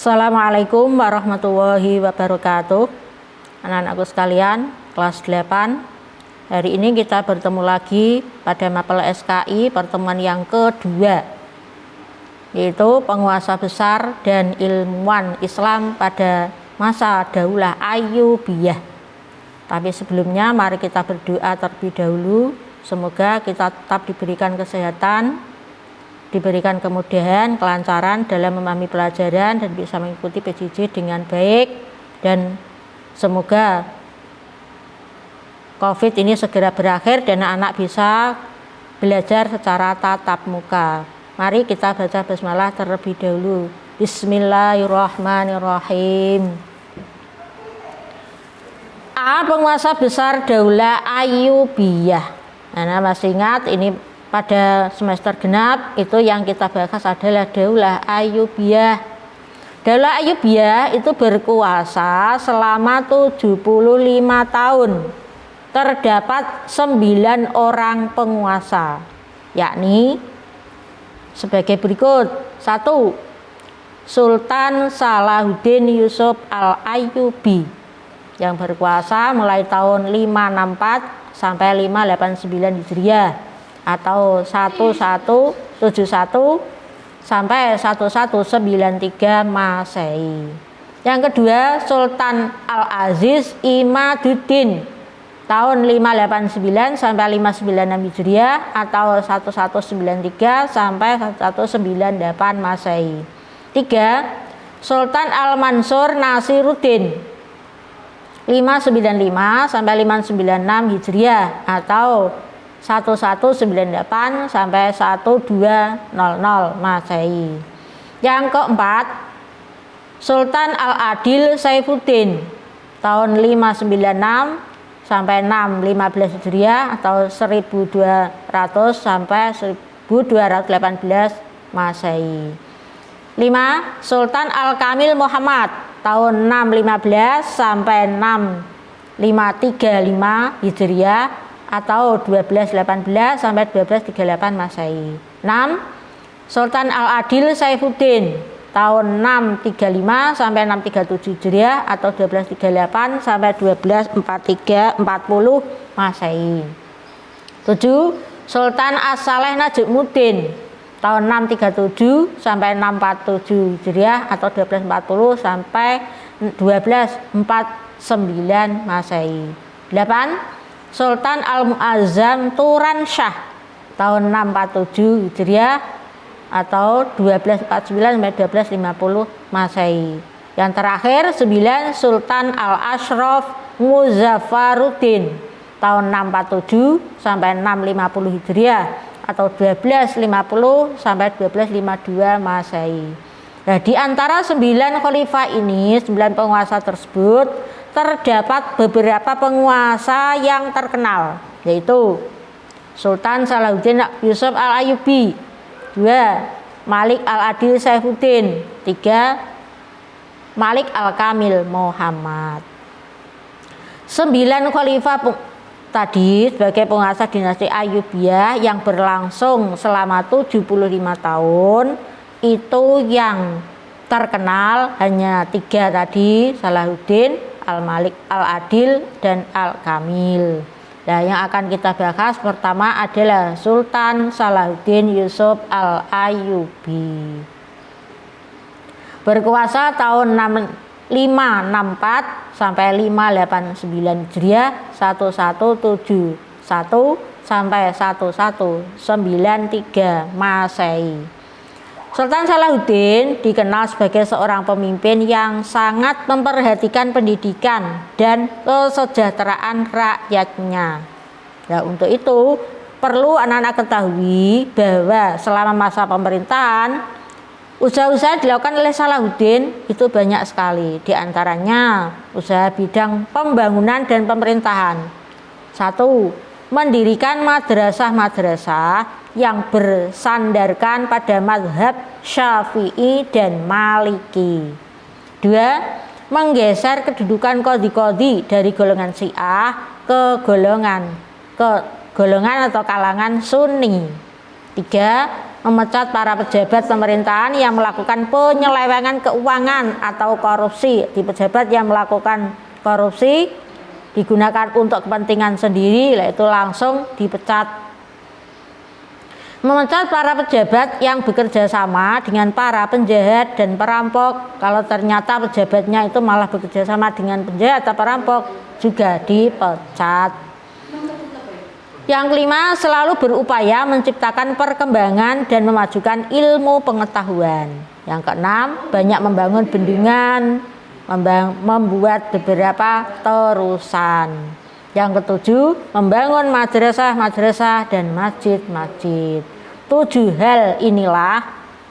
Assalamualaikum warahmatullahi wabarakatuh. Anak-anakku sekalian, kelas 8. Hari ini kita bertemu lagi pada mapel SKI pertemuan yang kedua, yaitu penguasa besar dan ilmuwan Islam pada masa Daulah Ayyubiyah. Tapi sebelumnya mari kita berdoa terlebih dahulu. Semoga kita tetap diberikan kesehatan, diberikan kemudahan, kelancaran dalam memahami pelajaran dan bisa mengikuti PJJ dengan baik, dan semoga COVID ini segera berakhir dan anak-anak bisa belajar secara tatap muka. Mari kita baca basmalah terlebih dahulu. Bismillahirrahmanirrahim. Penguasa besar Daulah Ayyubiyah. Nah, masih ingat ini pada semester genap itu yang kita bahas adalah Daulah Ayyubiyah. Daulah Ayyubiyah itu berkuasa selama 75 tahun. Terdapat 9 orang penguasa, yakni sebagai berikut. 1. Sultan Salahuddin Yusuf Al-Ayyubi yang berkuasa mulai tahun 564 sampai 589 Hijriah atau 1171 sampai 1193 Masehi. Yang kedua, Sultan Al-Aziz Imaduddin tahun 589 sampai 596 Hijriah atau 1193 sampai 1198 Masehi. 3. Sultan Al-Mansur Nasiruddin 595 sampai 596 Hijriah atau 1198 sampai 1200 Masehi. Yang keempat, Sultan Al-Adil Saifuddin tahun 596 sampai 615 Hijriah atau 1200 sampai 1218 Masehi. 5. Sultan Al-Kamil Muhammad tahun 615 sampai 6535 Hijriah atau 1218 sampai 1238 Masehi. 6. Sultan Al-Adil Saifuddin tahun 635 sampai 637 Hijriah atau 1238 sampai 1240 Masehi. 7. Sultan As-Saleh Najmuddin tahun 637 sampai 647 Hijriah atau 1240 sampai 1249 Masehi. 8. Sultan Al-Mu'azzam Turansyah tahun 647 Hijriah atau 1249 sampai 1250 Masehi. Yang terakhir 9. Sultan Al-Ashraf Muzaffaruddin tahun 647 sampai 650 Hijriah atau 1250 sampai 1252 Masehi. Nah, di antara 9 khalifah ini, 9 penguasa tersebut terdapat beberapa penguasa yang terkenal, yaitu Sultan Salahuddin Yusuf Al-Ayyubi, 2. Malik Al-Adil Saifuddin, 3. Malik Al-Kamil Muhammad. 9 khalifah tadi sebagai penguasa dinasti Ayyubiyah yang berlangsung selama 75 tahun, itu yang terkenal hanya 3 tadi, Salahuddin, Al-Malik, Al-Adil, dan Al-Kamil. Nah, yang akan kita bahas pertama adalah Sultan Salahuddin Yusuf Al-Ayyubi. Berkuasa tahun 564 sampai 589 Hijriah, 1171 sampai 1193 Masehi. Sultan Salahuddin dikenal sebagai seorang pemimpin yang sangat memperhatikan pendidikan dan kesejahteraan rakyatnya. Nah, untuk itu perlu anak-anak ketahui bahwa selama masa pemerintahan usaha-usaha dilakukan oleh Salahuddin itu banyak sekali. Di antaranya usaha bidang pembangunan dan pemerintahan. 1. Mendirikan madrasah-madrasah yang bersandarkan pada mazhab Syafi'i dan Maliki. 2. Menggeser kedudukan qadhi-qadhi dari golongan Syiah ke golongan atau kalangan Sunni. 3. memecat para pejabat pemerintahan yang melakukan penyelewengan keuangan atau korupsi. Di pejabat yang melakukan korupsi digunakan untuk kepentingan sendiri, yaitu langsung dipecat. Memecat para pejabat yang bekerja sama dengan para penjahat dan perampok. Kalau ternyata pejabatnya itu malah bekerja sama dengan penjahat atau perampok, juga dipecat. Yang kelima, selalu berupaya menciptakan perkembangan dan memajukan ilmu pengetahuan. Yang keenam, banyak membangun bendungan, membuat beberapa terusan. Yang ketujuh, membangun madrasah-madrasah dan masjid-masjid. 7 hal inilah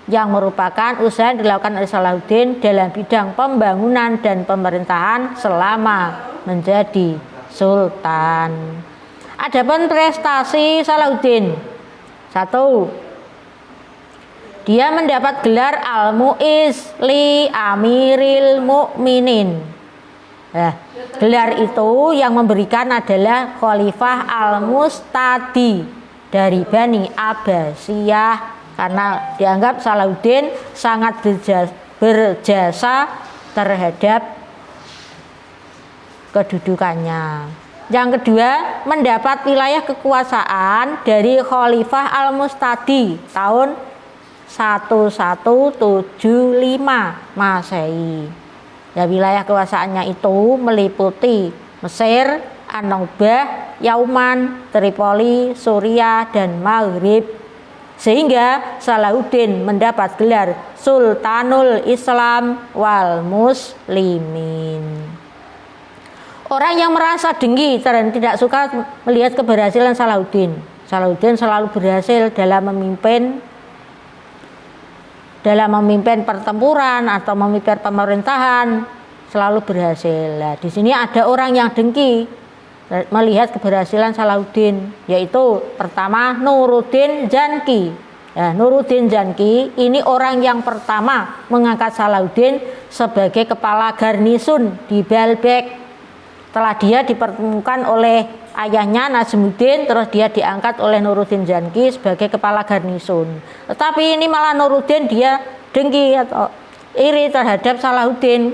yang merupakan usaha yang dilakukan oleh Salahuddin dalam bidang pembangunan dan pemerintahan selama menjadi sultan. Adapun prestasi Salahuddin, 1. Dia mendapat gelar Al-Mu'izz li Amiril Mukminin. Gelar itu yang memberikan adalah Khalifah Al-Mustadi dari Bani Abbasiyah, karena dianggap Salahuddin sangat berjasa terhadap kedudukannya. Yang kedua, mendapat wilayah kekuasaan dari Khalifah Al-Mustadi tahun 1175 Masehi. Ya, wilayah kekuasaannya itu meliputi Mesir, An-Naubah, Yauman, Tripoli, Suriah, dan Maghrib. Sehingga Salahuddin mendapat gelar Sultanul Islam wal Muslimin. Orang yang merasa dengki dan tidak suka melihat keberhasilan Salahuddin. Salahuddin selalu berhasil dalam memimpin pertempuran atau memimpin pemerintahan, selalu berhasil. Nah, di sini ada orang yang dengki melihat keberhasilan Salahuddin, yaitu pertama Nuruddin Janki. Nah, Nuruddin Janki ini orang yang pertama mengangkat Salahuddin sebagai kepala garnisun di Baalbek. Setelah dia dipertemukan oleh ayahnya Najmuddin, terus dia diangkat oleh Nuruddin Janki sebagai kepala garnisun. Tetapi ini malah Nuruddin dia dengki atau iri terhadap Salahuddin,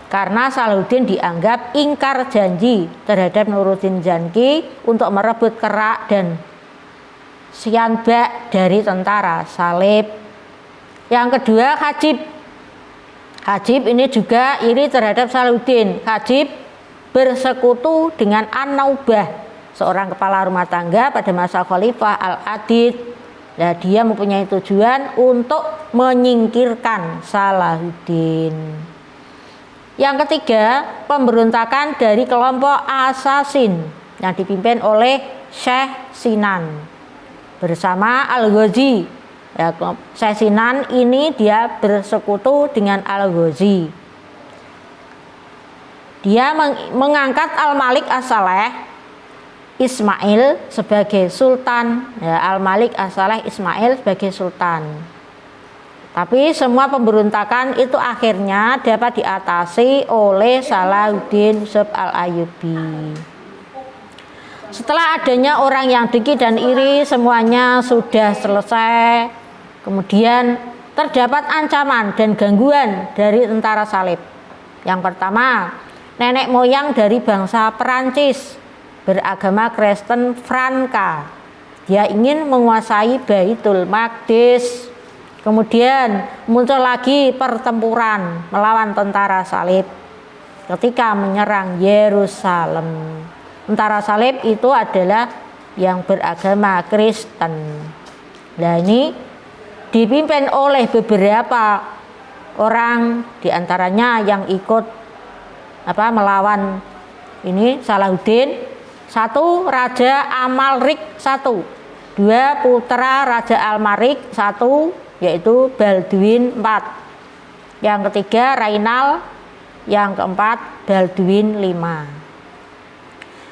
karena Salahuddin dianggap ingkar janji terhadap Nuruddin Janki untuk merebut kerak dan sianbak dari tentara Salib. Yang kedua, Hajib. Hajib ini juga iri terhadap Salahuddin. Hajib bersekutu dengan An-Naubah, seorang kepala rumah tangga pada masa Khalifah Al-Adid. Nah, dia mempunyai tujuan untuk menyingkirkan Salahuddin. Yang ketiga, pemberontakan dari kelompok Asasin yang dipimpin oleh Syekh Sinan bersama Al-Ghazi. Ya, Syekh Sinan ini dia bersekutu dengan Al-Ghazi. Dia mengangkat Al-Malik As-Saleh Ismail sebagai sultan. Ya, Al-Malik As-Saleh Ismail sebagai sultan. Tapi semua pemberontakan itu akhirnya dapat diatasi oleh Salahuddin Yusuf Al-Ayyubi. Setelah adanya orang yang dengki dan iri, semuanya sudah selesai. Kemudian terdapat ancaman dan gangguan dari tentara Salib. Yang pertama, nenek moyang dari bangsa Perancis beragama Kristen Franka. Dia ingin menguasai Baitul Maqdis. Kemudian muncul lagi pertempuran melawan tentara Salib ketika menyerang Yerusalem. Tentara Salib itu adalah yang beragama Kristen. Nah, ini dipimpin oleh beberapa orang, diantaranya yang ikut melawan ini Salahuddin. 1, Raja Amalrik 1, 2 putra Raja Al-Malik 1, yaitu Balduin 4, yang ketiga Rainal, yang keempat Balduin 5.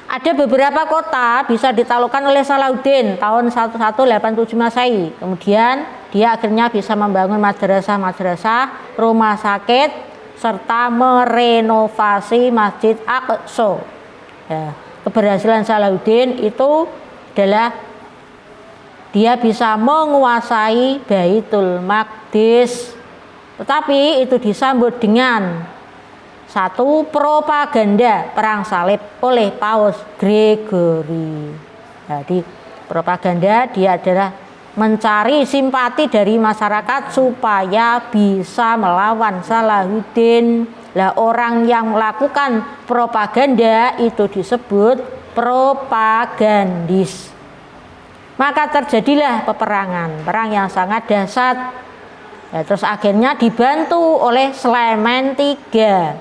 Ada beberapa kota bisa ditaklukkan oleh Salahuddin tahun 1187 Masehi. Kemudian dia akhirnya bisa membangun madrasah-madrasah, rumah sakit, serta merenovasi Masjid Aqsa. Ya, keberhasilan Salahuddin itu adalah dia bisa menguasai Baitul Maqdis. Tetapi itu disambut dengan satu propaganda perang salib oleh Paus Gregory. Jadi propaganda dia adalah mencari simpati dari masyarakat supaya bisa melawan Salahuddin. Lah orang yang melakukan propaganda itu disebut propagandis. Maka terjadilah peperangan, perang yang sangat dahsyat. Ya, terus akhirnya dibantu oleh Sleman III.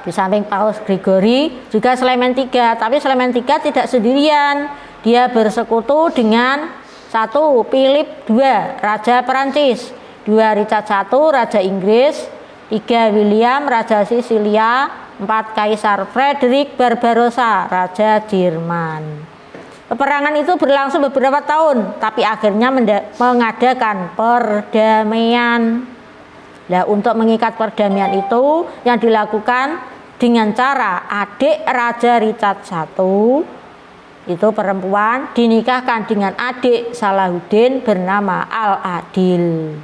Di samping Paus Gregory juga Sleman III, tapi Sleman III tidak sendirian. Dia bersekutu dengan satu Philip II, Raja Perancis, dua Richard I, Raja Inggris, tiga William, Raja Sisilia, empat Kaisar Frederick Barbarossa, Raja Jerman. Peperangan itu berlangsung beberapa tahun, tapi akhirnya mengadakan perdamaian. Nah, untuk mengikat perdamaian itu yang dilakukan dengan cara adik Raja Richard I, itu perempuan, dinikahkan dengan adik Salahuddin bernama Al-Adil.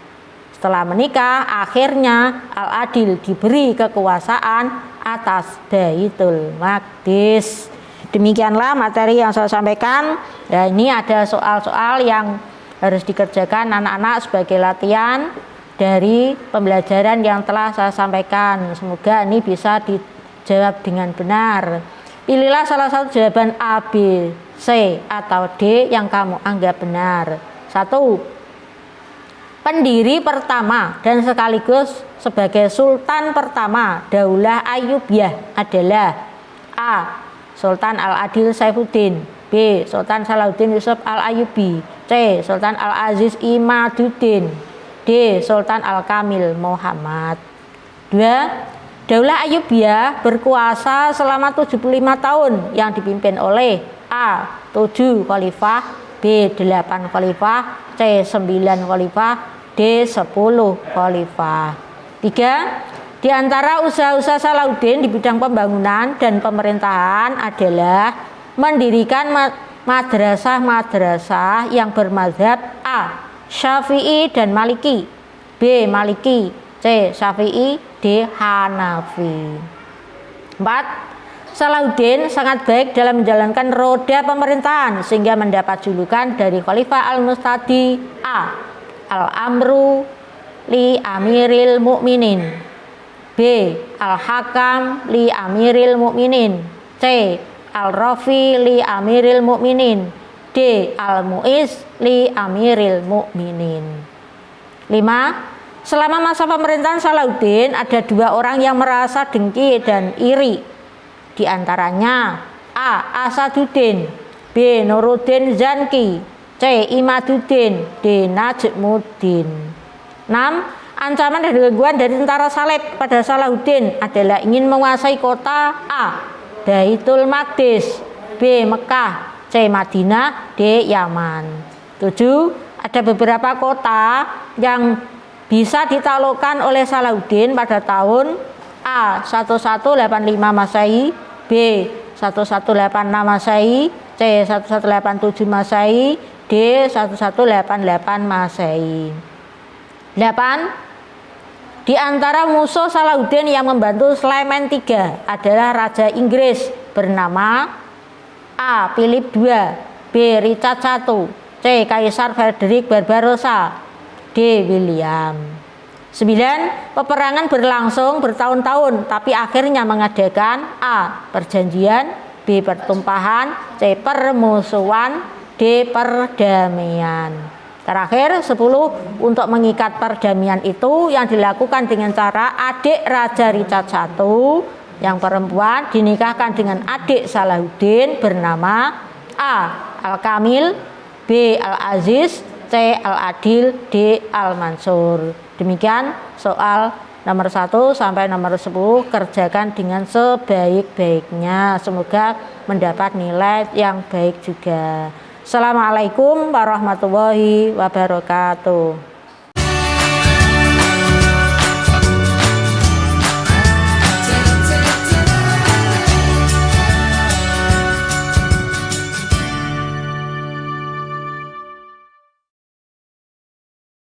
Setelah menikah, akhirnya Al-Adil diberi kekuasaan atas Baitul Maqdis. Demikianlah materi yang saya sampaikan. Ya, ini ada soal-soal yang harus dikerjakan anak-anak sebagai latihan dari pembelajaran yang telah saya sampaikan. Semoga ini bisa dijawab dengan benar. Pilihlah salah satu jawaban A, B, C, atau D yang kamu anggap benar. 1. Pendiri pertama dan sekaligus sebagai Sultan pertama Daulah Ayyubiyah adalah A. Sultan Al-Adil Saifuddin, B. Sultan Salahuddin Yusuf Al-Ayyubi, C. Sultan Al-Aziz Imaduddin, D. Sultan Al-Kamil Muhammad. 2. Daulah Ayyubiyah berkuasa selama 75 tahun yang dipimpin oleh A. 7 khalifah, B. 8 khalifah, C. 9 khalifah, D. 10 khalifah. 3. Di antara usaha-usaha Salahuddin di bidang pembangunan dan pemerintahan adalah mendirikan madrasah-madrasah yang bermadzhab A. Syafi'i dan Maliki, B. Maliki, C. Syafi'i, D. Hanafi. 4. Salahuddin sangat baik dalam menjalankan roda pemerintahan sehingga mendapat julukan dari Khalifah Al-Mustadi A. Al-Amru li Amiril Mukminin, B. Al-Hakam li Amiril Mukminin, C. Al-Rafi li Amiril Mukminin, D. Al-Mu'iz li Amiril Mukminin. 5. Selama masa pemerintahan Salahuddin ada dua orang yang merasa dengki dan iri. Di antaranya A. Asaduddin, B. Nuruddin Zanki, C. Imaduddin, D. Najmuddin. 6. Ancaman dan gangguan dari tentara salib pada Salahuddin adalah ingin menguasai kota A. Baitul Maqdis, B. Mekah, C. Madinah, D. Yaman. 7. Ada beberapa kota yang bisa ditaklukkan oleh Salahuddin pada tahun A. 1185 Masehi, B. 1186 Masehi, C. 1187 Masehi, D. 1188 Masehi. 8. Di antara musuh Salahuddin yang membantu Sleman III adalah Raja Inggris bernama A. Philip II, B. Richard I, C. Kaisar Frederick Barbarossa, D. William. 9. Peperangan berlangsung bertahun-tahun tapi akhirnya mengadakan A. Perjanjian, B. Pertumpahan, C. Permusuhan, D. Perdamaian. Terakhir 10. Untuk mengikat perdamaian itu yang dilakukan dengan cara adik Raja Richard I yang perempuan dinikahkan dengan adik Salahuddin bernama A. Al-Kamil, B. Al-Aziz, C. Al-Adil, D. Al-Mansur. Demikian soal nomor 1 sampai nomor 10 kerjakan dengan sebaik-baiknya. Semoga mendapat nilai yang baik juga. Assalamualaikum warahmatullahi wabarakatuh.